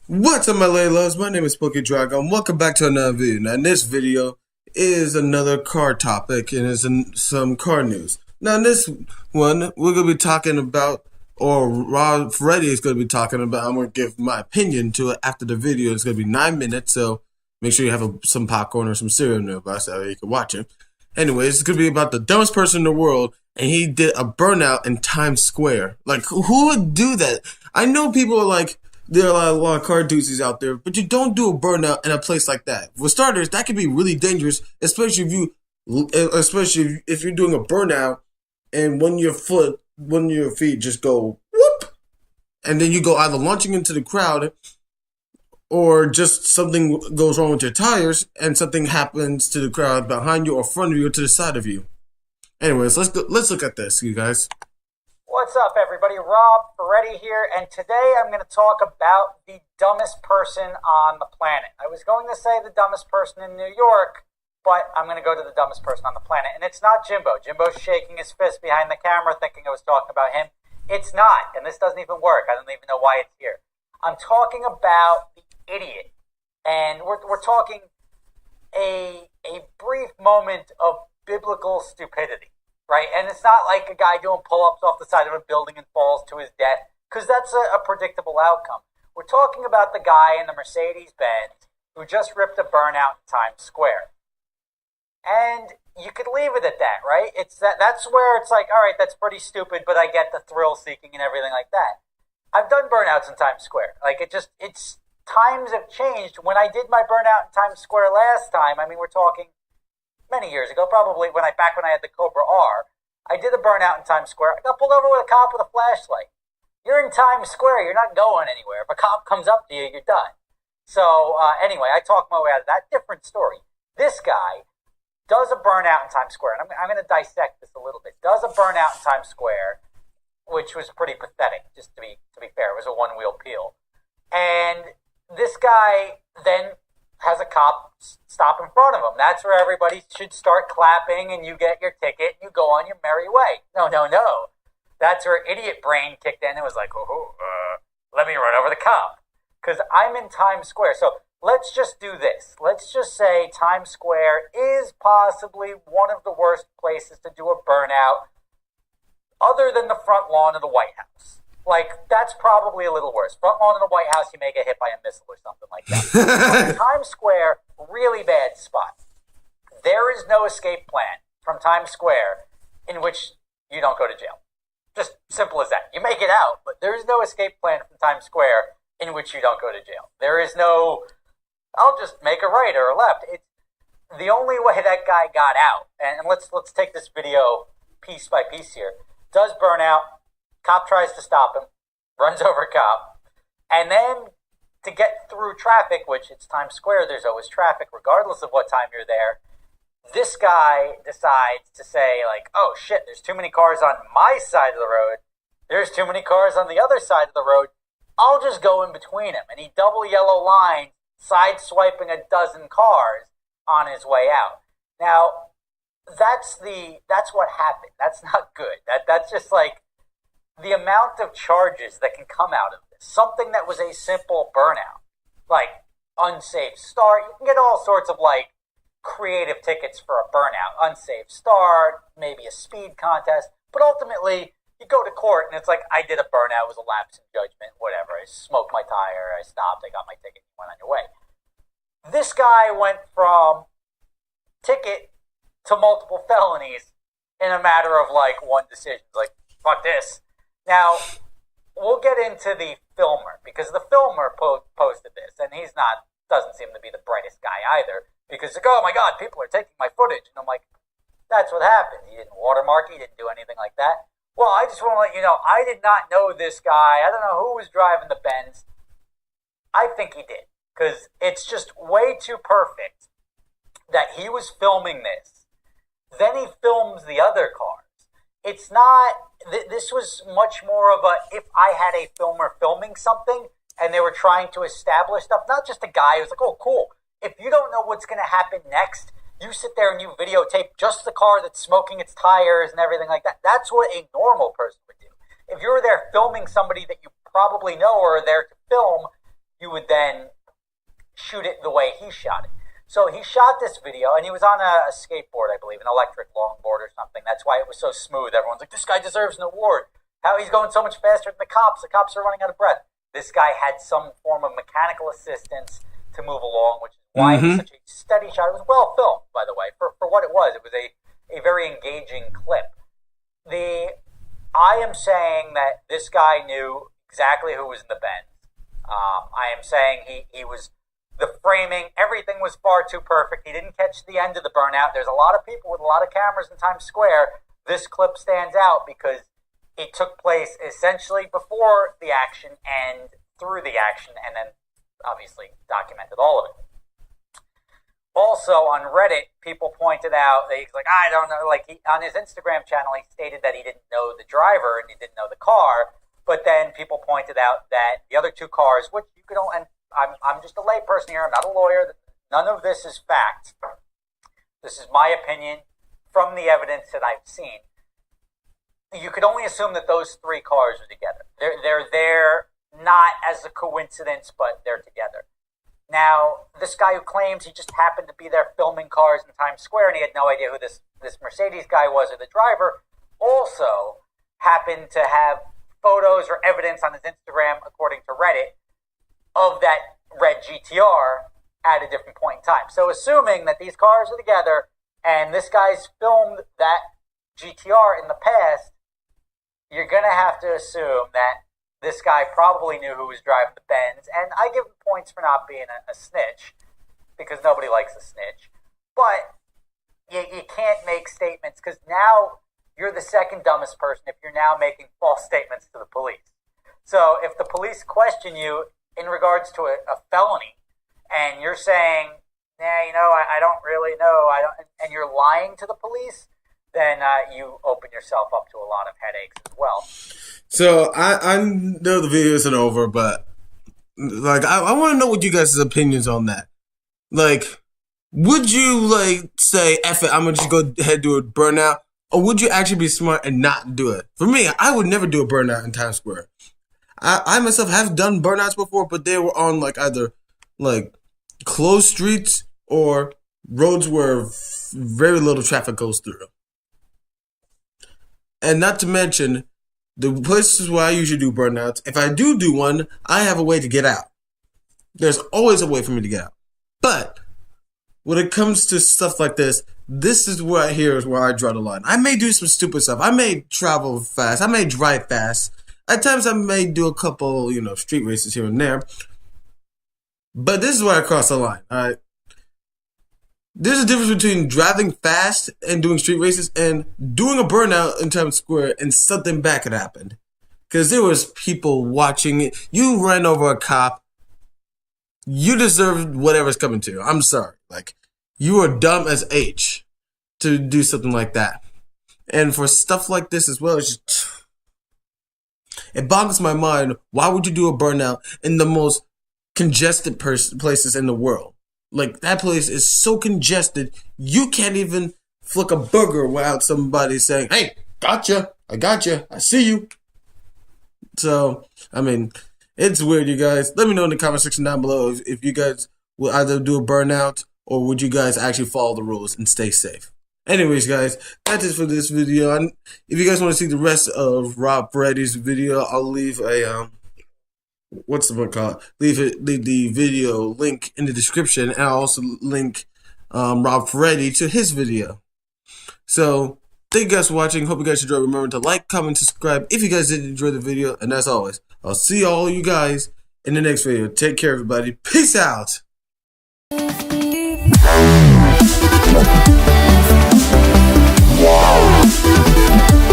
What's up, my lady loves? My name is Drago, and welcome back to another video. Now, in this video is another car topic, and it's some car news. Now, in this one, we're going to be talking about, or Rob Freddy is going to be talking about, I'm going to give my opinion to it after the video. It's going to be 9 minutes, so make sure you have some popcorn or some cereal nearby so you can watch it. Anyways, it's going to be about the dumbest person in the world, and he did a burnout in Times Square. Like, who would do that? I know people are like, there are a lot of car doozies out there, but you don't do a burnout in a place like that. For starters, that can be really dangerous, especially if you're doing a burnout and one of your feet just go whoop, and then you go either launching into the crowd or just something goes wrong with your tires and something happens to the crowd behind you or front of you or to the side of you. Anyways, let's look at this, you guys. What's up, everybody? Rob Ferretti here, and today I'm going to talk about the dumbest person on the planet. I was going to say the dumbest person in New York, but I'm going to go to the dumbest person on the planet, and it's not Jimbo. Jimbo's shaking his fist behind the camera thinking I was talking about him. It's not, and this doesn't even work. I don't even know why it's here. I'm talking about the idiot, and we're talking a brief moment of biblical stupidity. Right? And it's not like a guy doing pull-ups off the side of a building and falls to his death, because that's a predictable outcome. We're talking about the guy in the Mercedes-Benz who just ripped a burnout in Times Square. And you could leave it at that, right? That's where it's like, all right, that's pretty stupid, but I get the thrill-seeking and everything like that. I've done burnouts in Times Square. It's times have changed. When I did my burnout in Times Square last time, I mean, we're talking many years ago, probably back when I had the Cobra R, I did a burnout in Times Square. I got pulled over with a cop with a flashlight. You're in Times Square. You're not going anywhere. If a cop comes up to you, you're done. So anyway, I talked my way out of that. Different story. This guy does a burnout in Times Square, and I'm going to dissect this a little bit. Does a burnout in Times Square, which was pretty pathetic, just to be fair. It was a one-wheel peel. And this guy then has a cop stop in front of him. That's where everybody should start clapping and you get your ticket and you go on your merry way. No. That's where idiot brain kicked in and was like, let me run over the cop. Because I'm in Times Square. So let's just do this. Let's just say Times Square is possibly one of the worst places to do a burnout other than the front lawn of the White House. Like, that's probably a little worse. Front lawn of the White House, you may get hit by a missile or something like that. Times Square, really bad spot. There is no escape plan from Times Square in which you don't go to jail. Just simple as that. You make it out, but there is no escape plan from Times Square in which you don't go to jail. There is no, I'll just make a right or a left. It's the only way that guy got out. And let's take this video piece by piece here. Does burn out. Cop tries to stop him, runs over cop, and then to get through traffic, which it's Times Square, there's always traffic regardless of what time you're there, this guy decides to say, like, oh shit, there's too many cars on my side of the road, there's too many cars on the other side of the road, I'll just go in between them. And he double yellow lines, side-swiping a dozen cars on his way out. Now, that's what happened. That's not good. That's just like, the amount of charges that can come out of this. Something that was a simple burnout, like unsafe start. You can get all sorts of like creative tickets for a burnout. Unsafe start, maybe a speed contest. But ultimately, you go to court and it's like, I did a burnout, it was a lapse in judgment, whatever. I smoked my tire, I stopped, I got my ticket, you went on your way. This guy went from ticket to multiple felonies in a matter of like one decision. Like, fuck this. Now, we'll get into the filmer, because the filmer posted this, and doesn't seem to be the brightest guy either, because like, oh my god, people are taking my footage, and I'm like, that's what happened. He didn't watermark, he didn't do anything like that. Well, I just want to let you know, I did not know this guy. I don't know who was driving the Benz. I think he did, because it's just way too perfect that he was filming this. Then he films the other cars. It's not, this was much more of a, if I had a filmer filming something and they were trying to establish stuff, not just a guy who's like, oh, cool. If you don't know what's going to happen next, you sit there and you videotape just the car that's smoking its tires and everything like that. That's what a normal person would do. If you were there filming somebody that you probably know or are there to film, you would then shoot it the way he shot it. So he shot this video, and he was on a skateboard, I believe, an electric longboard or something. That's why it was so smooth. Everyone's like, this guy deserves an award. How he's going so much faster than the cops. The cops are running out of breath. This guy had some form of mechanical assistance to move along, which is why it was such a steady shot. It was well filmed, by the way, for what it was. It was a very engaging clip. I am saying that this guy knew exactly who was in the Benz. I am saying he was... The framing, everything was far too perfect. He didn't catch the end of the burnout. There's a lot of people with a lot of cameras in Times Square. This clip stands out because it took place essentially before the action and through the action, and then obviously documented all of it. Also, on Reddit, people pointed out, he's like, I don't know, like on his Instagram channel, he stated that he didn't know the driver and he didn't know the car, but then people pointed out that the other two cars, which you could only... I'm just a layperson here. I'm not a lawyer. None of this is fact. This is my opinion from the evidence that I've seen. You could only assume that those three cars are together. They're there not as a coincidence, but they're together. Now, this guy who claims he just happened to be there filming cars in Times Square and he had no idea who this Mercedes guy was or the driver, also happened to have photos or evidence on his Instagram, according to Reddit, of that red GTR at a different point in time. So assuming that these cars are together and this guy's filmed that GTR in the past, you're going to have to assume that this guy probably knew who was driving the Benz. And I give him points for not being a snitch, because nobody likes a snitch. But you can't make statements, because now you're the second dumbest person if you're now making false statements to the police. So if the police question you in regards to a felony, and you're saying, I don't really know, and you're lying to the police, then you open yourself up to a lot of headaches as well. So I know the video isn't over, but like I want to know what you guys' opinions on that. Like, would you say, F it, I'm gonna just go ahead and do a burnout, or would you actually be smart and not do it? For me, I would never do a burnout in Times Square. I myself have done burnouts before, but they were on either closed streets or roads where very little traffic goes through. And not to mention, the places where I usually do burnouts, if I do one, I have a way to get out. There's always a way for me to get out. But when it comes to stuff like this is where I draw the line. I may do some stupid stuff. I may travel fast. I may drive fast. At times, I may do a couple, street races here and there. But this is where I cross the line, all right? There's a difference between driving fast and doing street races and doing a burnout in Times Square and something bad could happen. Because there was people watching it. You ran over a cop. You deserve whatever's coming to you. I'm sorry. You are dumb as H to do something like that. And for stuff like this as well, it's just... It boggles my mind. Why would you do a burnout in the most congested places in the world? That place is so congested, you can't even flick a burger without somebody saying, hey, gotcha, I got you, I see you. So, it's weird, you guys. Let me know in the comment section down below if you guys will either do a burnout or would you guys actually follow the rules and stay safe. Anyways, guys, that's it for this video. If you guys want to see the rest of Rob Ferretti's video, I'll leave a leave the video link in the description, and I'll also link Rob Ferretti to his video. So thank you guys for watching. Hope you guys enjoyed. Remember to like, comment, subscribe if you guys did enjoy the video. And as always, I'll see all you guys in the next video. Take care, everybody. Peace out. Wow.